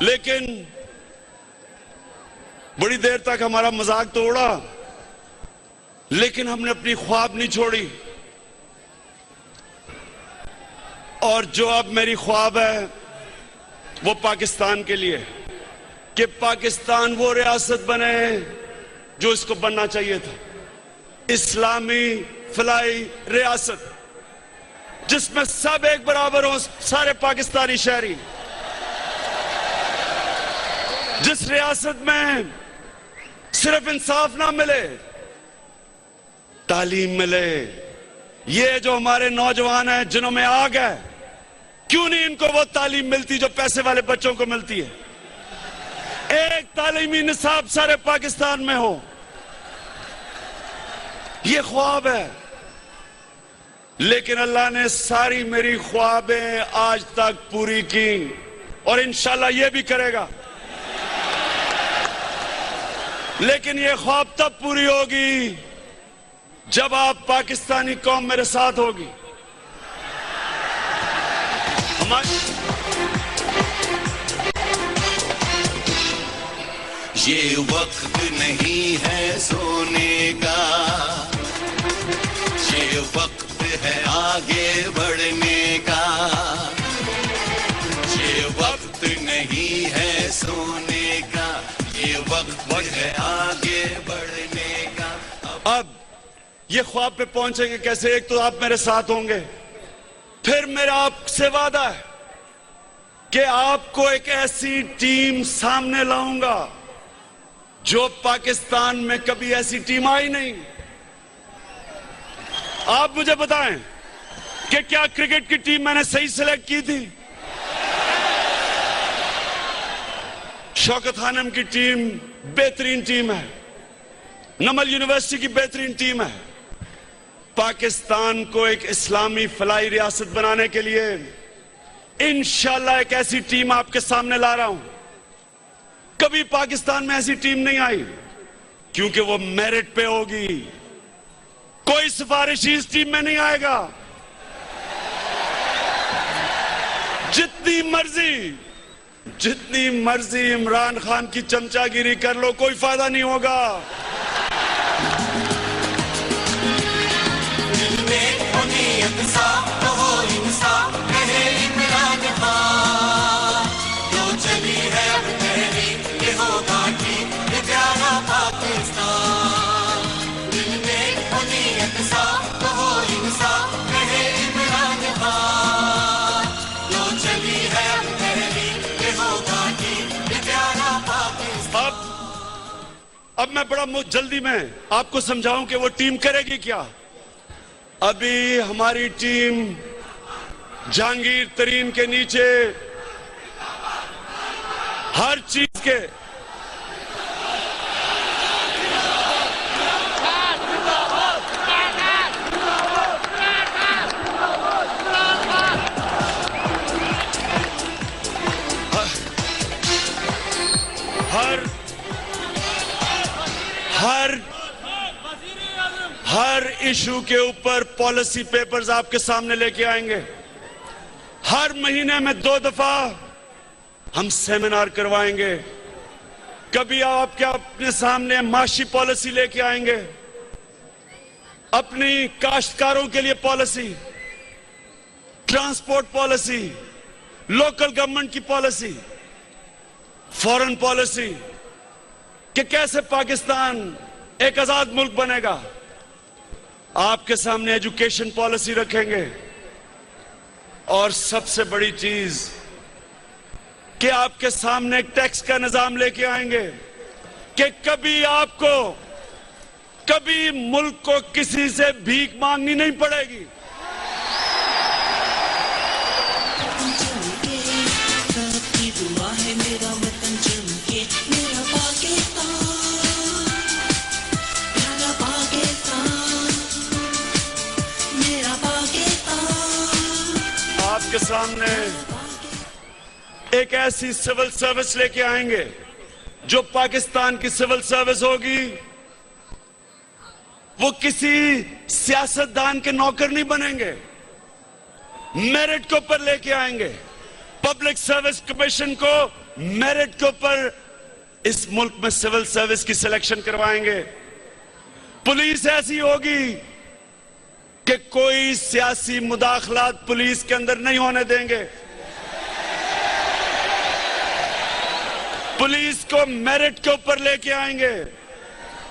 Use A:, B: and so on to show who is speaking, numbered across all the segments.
A: लेकिन बड़ी देर तक हमारा मजाक तो उड़ा, लेकिन हमने अपनी ख्वाब नहीं छोड़ी। और जो अब मेरी ख्वाब है वो पाकिस्तान के लिए, कि पाकिस्तान वो रियासत बने जो इसको बनना चाहिए था। इस्लामी फलाई रियासत जिसमें सब एक बराबर हो, सारे पाकिस्तानी शहरी। जिस रियासत में सिर्फ इंसाफ ना मिले, तालीम मिले। ये जो हमारे नौजवान हैं जिन्हों में आग है, क्यों नहीं इनको वो तालीम मिलती जो पैसे वाले बच्चों को मिलती है? एक तालीमी निसाब सारे पाकिस्तान में हो, ये ख्वाब है। लेकिन अल्लाह ने सारी मेरी ख्वाबें आज तक पूरी की और इंशाल्लाह ये भी करेगा। लेकिन ये ख्वाब तब पूरी होगी जब आप पाकिस्तानी कौम मेरे साथ होगी।
B: ये वक्त नहीं है सोने का, ये वक्त है आगे बढ़ने का। ये वक्त नहीं है सोने का, ये वक्त है आगे बढ़ने का।
A: अब ये ख्वाब पे पहुंचेंगे कैसे? एक तो आप मेरे साथ होंगे, फिर मेरा आपसे वादा है कि आपको एक ऐसी टीम सामने लाऊंगा जो पाकिस्तान में कभी ऐसी टीम आई नहीं। आप मुझे बताएं कि क्या क्रिकेट की टीम मैंने सही सिलेक्ट की थी? शौकत खानम की टीम बेहतरीन टीम है, नमल यूनिवर्सिटी की बेहतरीन टीम है। पाकिस्तान को एक इस्लामी फलाई रियासत बनाने के लिए इंशाल्लाह एक ऐसी टीम आपके सामने ला रहा हूं। कभी पाकिस्तान में ऐसी टीम नहीं आई, क्योंकि वो मेरिट पे होगी। कोई सिफारिशी इस टीम में नहीं आएगा। जितनी मर्जी इमरान खान की चमचागिरी कर लो, कोई फायदा नहीं होगा। अब मैं बड़ा जल्दी में आपको समझाऊं कि वो टीम करेगी क्या। अभी हमारी टीम जहांगीर तरीन के नीचे हर चीज के हर इशू के ऊपर पॉलिसी पेपर्स आपके सामने लेके आएंगे। हर महीने में 2 दफा हम सेमिनार करवाएंगे। कभी आपके अपने सामने माशी पॉलिसी लेके आएंगे, अपनी काश्तकारों के लिए policy, transport policy, local government की पॉलिसी, फॉरेन पॉलिसी, कि कैसे पाकिस्तान एक आजाद मुल्क बनेगा। आपके सामने एजुकेशन पॉलिसी रखेंगे और सबसे बड़ी चीज कि आपके सामने एक टैक्स का निजाम लेके आएंगे कि कभी मुल्क को किसी से भीख मांगनी नहीं पड़ेगी। आपके सामने एक ऐसी सिविल सर्विस लेके आएंगे जो पाकिस्तान की सिविल सर्विस होगी। वो किसी सियासतदान के नौकर नहीं बनेंगे, मेरिट के ऊपर लेके आएंगे। पब्लिक सर्विस कमीशन को मेरिट के ऊपर इस मुल्क में सिविल सर्विस की सिलेक्शन करवाएंगे। पुलिस ऐसी होगी कि कोई सियासी मुदाखलात पुलिस के अंदर नहीं होने देंगे। पुलिस को मेरिट के ऊपर लेके आएंगे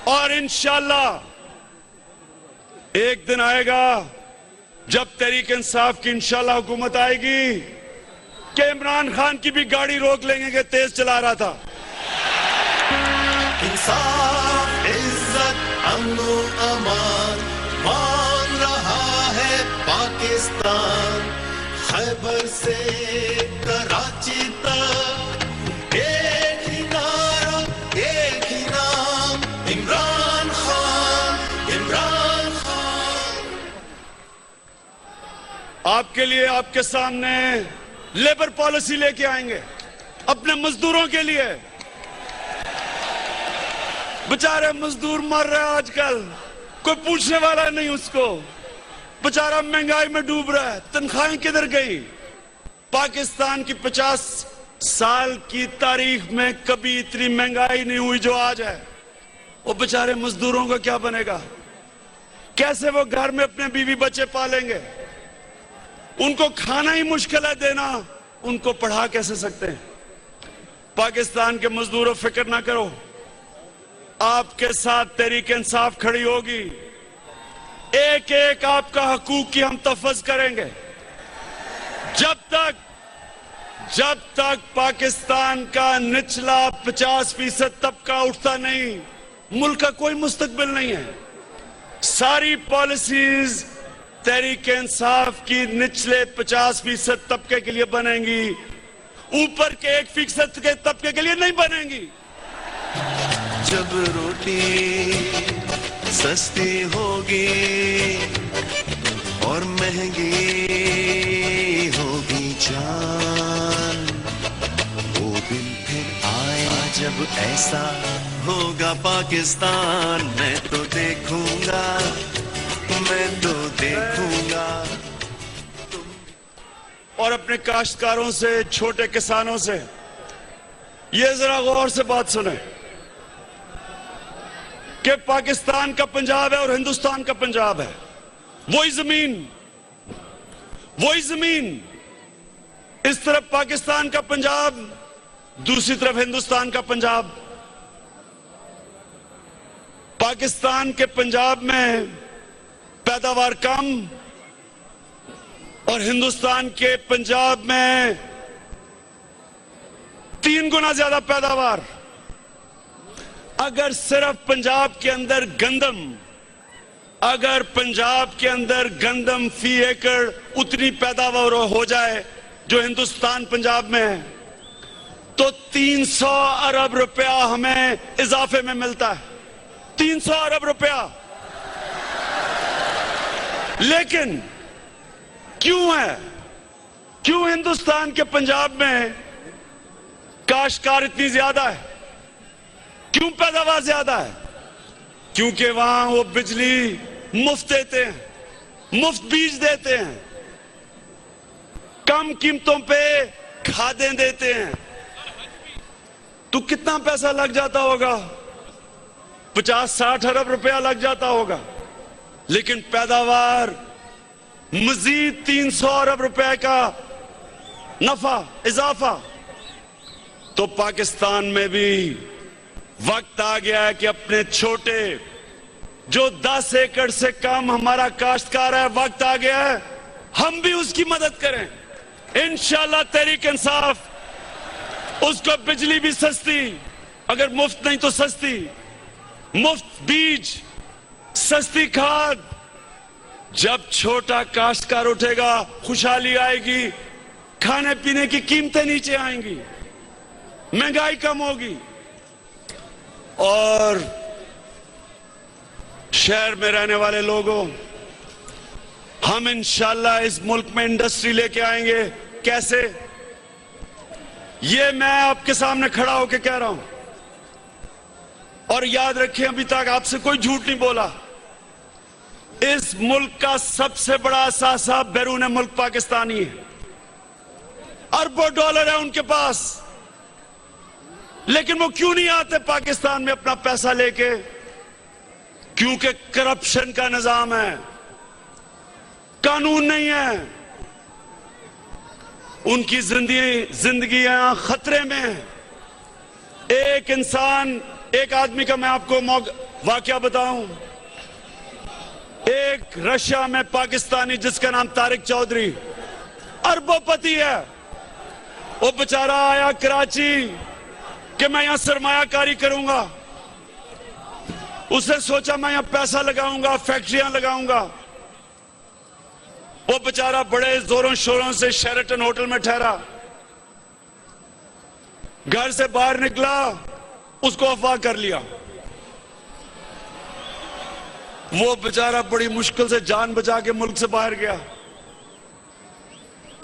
A: और इंशाल्लाह एक दिन आएगा जब तहरीक इंसाफ की इंशाल्लाह हुकूमत आएगी कि इमरान खान की भी गाड़ी रोक लेंगे कि तेज चला रहा था।
B: इंसाफ, इज्जत, अमन अमान मान रहा है पाकिस्तान। खैबर से कराची तक एक ही नारा, एक ही नाम, इमरान खान, इमरान खान।
A: आपके लिए, आपके सामने लेबर पॉलिसी लेके आएंगे अपने मजदूरों के लिए। बेचारे मजदूर मर रहे हैं आजकल, कोई पूछने वाला नहीं उसको। बेचारा महंगाई में डूब रहा है, तनख्वाहें किधर गई। पाकिस्तान की 50 साल की तारीख में कभी इतनी महंगाई नहीं हुई जो आज है। वो बेचारे मजदूरों का क्या बनेगा? कैसे वो घर में अपने बीवी बच्चे पालेंगे? उनको खाना ही मुश्किल है देना, उनको पढ़ा कैसे सकते हैं? पाकिस्तान के मजदूरों, फिक्र ना करो, आपके साथ तहरीक इंसाफ खड़ी होगी। एक एक आपका हकूक की हम तफज करेंगे। जब तक पाकिस्तान का निचला 50% तबका उठता नहीं, मुल्क का कोई मुस्तकबिल नहीं है। सारी पॉलिसीज तहरीक इंसाफ की निचले 50% तबके के लिए बनेंगी, ऊपर के 1% के तबके के लिए नहीं बनेंगी।
B: जब रोटी सस्ती होगी और महंगी होगी जान, वो दिन फिर आएगा जब ऐसा होगा पाकिस्तान। मैं तो देखूंगा, मैं तो देखूंगा।
A: और अपने काश्तकारों से, छोटे किसानों से ये जरा गौर से बात सुने कि पाकिस्तान का पंजाब है और हिंदुस्तान का पंजाब है, वही जमीन, वही जमीन। इस तरफ पाकिस्तान का पंजाब, दूसरी तरफ हिंदुस्तान का पंजाब। पाकिस्तान के पंजाब में पैदावार कम और हिंदुस्तान के पंजाब में 3 गुना ज्यादा पैदावार। अगर सिर्फ पंजाब के अंदर गंदम, अगर पंजाब के अंदर गंदम फी एकड़ उतनी पैदावार हो जाए जो हिंदुस्तान पंजाब में है, तो 300 अरब रुपया हमें इजाफे में मिलता है। 300 अरब रुपया। लेकिन क्यों है, क्यों हिंदुस्तान के पंजाब में काश्तकार इतनी ज्यादा है, क्यों पैदावार ज्यादा है? क्योंकि वहां वो बिजली मुफ्त देते हैं, मुफ्त बीज देते हैं, कम कीमतों पे खादें देते हैं। तो कितना पैसा लग जाता होगा? 50-60 अरब रुपया लग जाता होगा, लेकिन पैदावार मजीद 300 अरब रुपए का नफा, इजाफा। तो पाकिस्तान में भी वक्त आ गया है कि अपने छोटे, जो 10 एकड़ से कम हमारा काश्तकार है, वक्त आ गया है हम भी उसकी मदद करें। इंशाल्लाह तहरीक इंसाफ उसको बिजली भी सस्ती, अगर मुफ्त नहीं तो सस्ती, मुफ्त बीज, सस्ती खाद। जब छोटा काश्तकार उठेगा, खुशहाली आएगी, खाने पीने की कीमतें नीचे आएंगी, महंगाई कम होगी। और शहर में रहने वाले लोगों, हम इंशाल्लाह इस मुल्क में इंडस्ट्री लेके आएंगे। कैसे? ये मैं आपके सामने खड़ा होकर कह रहा हूं, और याद रखें अभी तक आपसे कोई झूठ नहीं बोला। इस मुल्क का सबसे बड़ा असासा बैरून मुल्क पाकिस्तानी है, अरबों डॉलर है उनके पास। लेकिन वो क्यों नहीं आते पाकिस्तान में अपना पैसा लेके? क्योंकि करप्शन का निजाम है, कानून नहीं है, उनकी जिंदगी यहां खतरे में है। एक इंसान, एक आदमी का मैं आपको वाकया बताऊं। एक रशिया में पाकिस्तानी जिसका नाम तारिक चौधरी, अरबोपति है, वो बेचारा आया कराची कि मैं यहां सरमायाकारी करूंगा। उसने सोचा मैं यहां पैसा लगाऊंगा, फैक्ट्रियां लगाऊंगा। वो बेचारा बड़े जोरों शोरों से शेरेटन होटल में ठहरा। घर से बाहर निकला, उसको अफवाह कर लिया। वो बेचारा बड़ी मुश्किल से जान बचा के मुल्क से बाहर गया।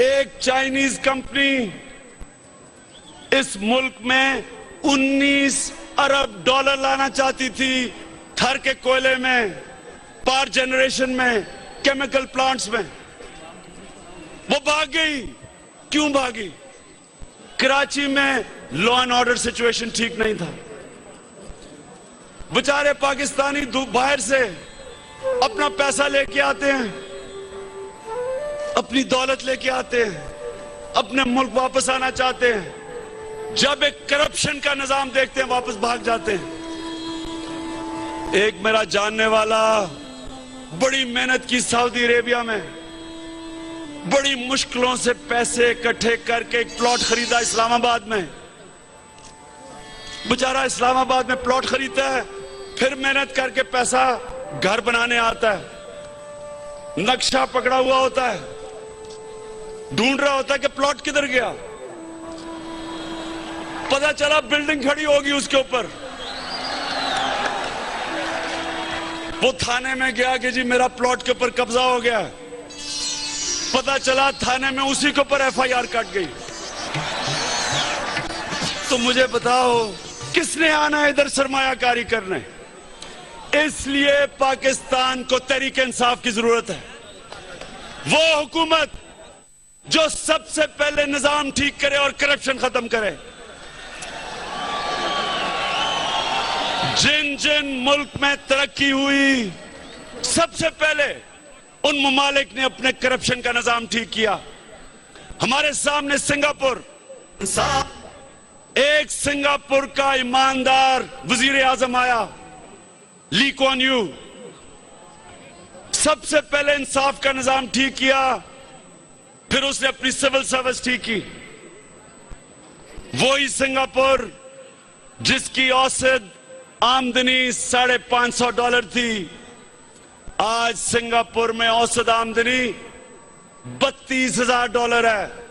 A: एक चाइनीज कंपनी इस मुल्क में 19 अरब डॉलर लाना चाहती थी, थर के कोयले में, पावर जनरेशन में, केमिकल प्लांट्स में। वो भाग गई। क्यों भागी? कराची में लॉ एंड ऑर्डर सिचुएशन ठीक नहीं था। बेचारे पाकिस्तानी बाहर से अपना पैसा लेके आते हैं, अपनी दौलत लेके आते हैं, अपने मुल्क वापस आना चाहते हैं। जब एक करप्शन का निजाम देखते हैं, वापस भाग जाते हैं। एक मेरा जानने वाला बड़ी मेहनत की सऊदी अरेबिया में, बड़ी मुश्किलों से पैसे इकट्ठे करके एक प्लॉट खरीदा इस्लामाबाद में। बेचारा इस्लामाबाद में प्लॉट खरीदता है, फिर मेहनत करके पैसा घर बनाने आता है। नक्शा पकड़ा हुआ होता है, ढूंढ रहा होता है कि प्लॉट किधर गया। पता चला बिल्डिंग खड़ी होगी उसके ऊपर। वो थाने में गया कि जी मेरा प्लॉट के ऊपर कब्जा हो गया। पता चला थाने में उसी के ऊपर एफआईआर कट गई। तो मुझे बताओ किसने आना है इधर सरमायाकारी करने? इसलिए पाकिस्तान को तहरीक इंसाफ की जरूरत है। वो हुकूमत जो सबसे पहले निजाम ठीक करे और करप्शन खत्म करे। जिन जिन मुल्क में तरक्की हुई, सबसे पहले उन ममालिक ने अपने करप्शन का निजाम ठीक किया। हमारे सामने सिंगापुर, एक सिंगापुर का ईमानदार वजीर आजम आया, ली कुआन यू। सबसे पहले इंसाफ का निजाम ठीक किया, फिर उसने अपनी सिविल सर्विस ठीक की। वही सिंगापुर जिसकी औसत आमदनी $550 थी, आज सिंगापुर में औसत आमदनी $32,000 है।